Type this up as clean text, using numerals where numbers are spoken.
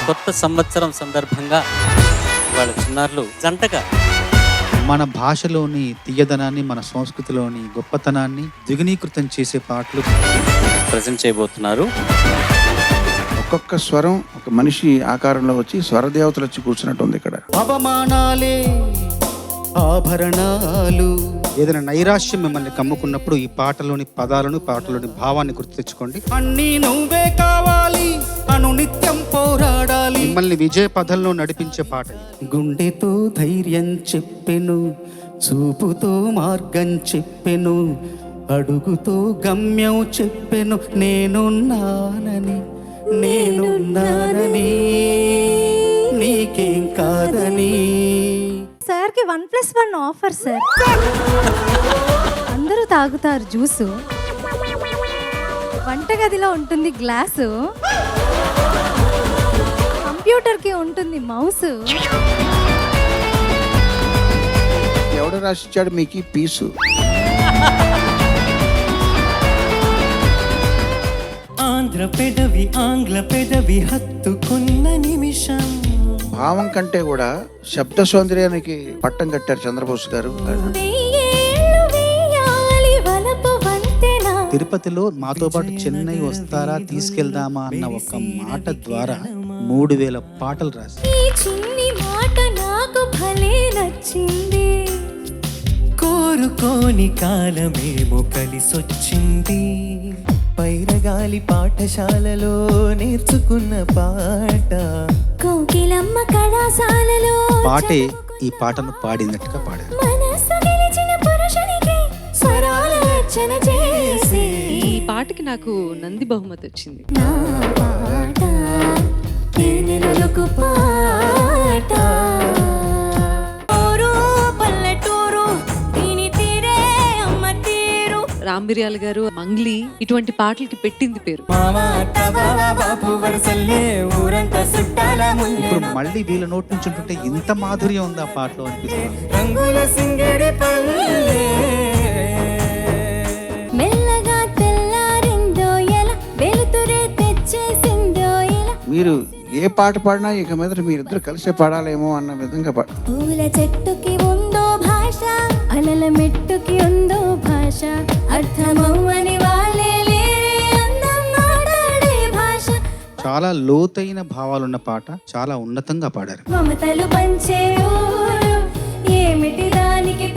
కొత్త సంవత్సరం సందర్భంగా వాళ్ళ చిన్నారులు జంటగా మన భాషలోని తీయదనాన్ని, మన సంస్కృతిలోని గొప్పతనాన్ని ద్విగుణీకృతం చేసే పాటలు ప్రజెంట్ చేయబోతున్నారు. ఒక్కొక్క స్వరం ఒక మనిషి ఆకారంలో వచ్చి స్వరదేవతలు వచ్చి కూర్చున్నట్టు ఉంది ఇక్కడ. అవమానాలే ఆభరణాలు. ఏదైనా నైరాశ్యం మిమ్మల్ని కమ్ముకున్నప్పుడు ఈ పాటలోని పదాలను, పాటలోని భావాన్ని గుర్తు తెచ్చుకోండి. అన్నీ నువ్వే కావాలి అను నిత్యం పోరాడాలి. మిమ్మల్ని విజయ పథంలో నడిపించే పాట. గుండెతో ధైర్యం చెప్పెను, చూపుతో మార్గం చెప్పెను, అడుగుతో గమ్యం చెప్పెను, నేనున్నానని నీకేం కాదని. సార్కి 1+1 ఆఫర్ సార్. అందరూ తాగుతారు జ్యూసు, వంటగదిలో ఉంటుంది గ్లాసు, కంప్యూటర్కి ఉంటుంది మౌస్. ఎవడు రాసిచ్చాడు మీకు పీసు? ఆంగ్ల పెదవి హత్తుకున్న నిమిషం. భావం కంటే కూడా శబ్ద సౌందర్యానికి పట్టం కట్టారు చంద్రబోస్ గారు. తిరుపతిలో మాతో పాటు చెన్నై వస్తారా, తీసుకెళ్దామా అన్న ఒక మాట ద్వారా 3000 పాటలు రాశారు. కోరుకోని కాలమేమో కలిసొచ్చింది, పైరగాలి పాఠశాలలో నేర్చుకున్న పాట, కోకిలమ్మ కళాశాలలో పాటే ఈ పాటను పాడినట్టుగా పాడారు. ఈ పాటకి నాకు నంది బహుమతి వచ్చింది. రాంబిర్యాల గారు, మంగ్లీ ఇటువంటి పాటలకి పెట్టింది పేరు. ఇప్పుడు మళ్ళీ వీళ్ళ నోటి నుంచి ఉంటుంటే ఇంత మాధుర్యం ఉంది ఆ పాటలో అనిపిస్తుంది. మీరు ఏ పాట పాడినా ఇక మీద మీరిద్దరు కలిసే పాడాలేమో అన్న విధంగా పూల చెట్టుకి ఉందో భాష, అలల మెట్టుకి ఉందో భాష, అర్థమవ్వని వాళ్ళే లేరే అందం మాట్లాడే భాష. చాలా లోతైన భావాలున్న పాట, చాలా ఉన్నతంగా పాడారు. మమతలు పంచే ఊరు ఏమిటి దానికి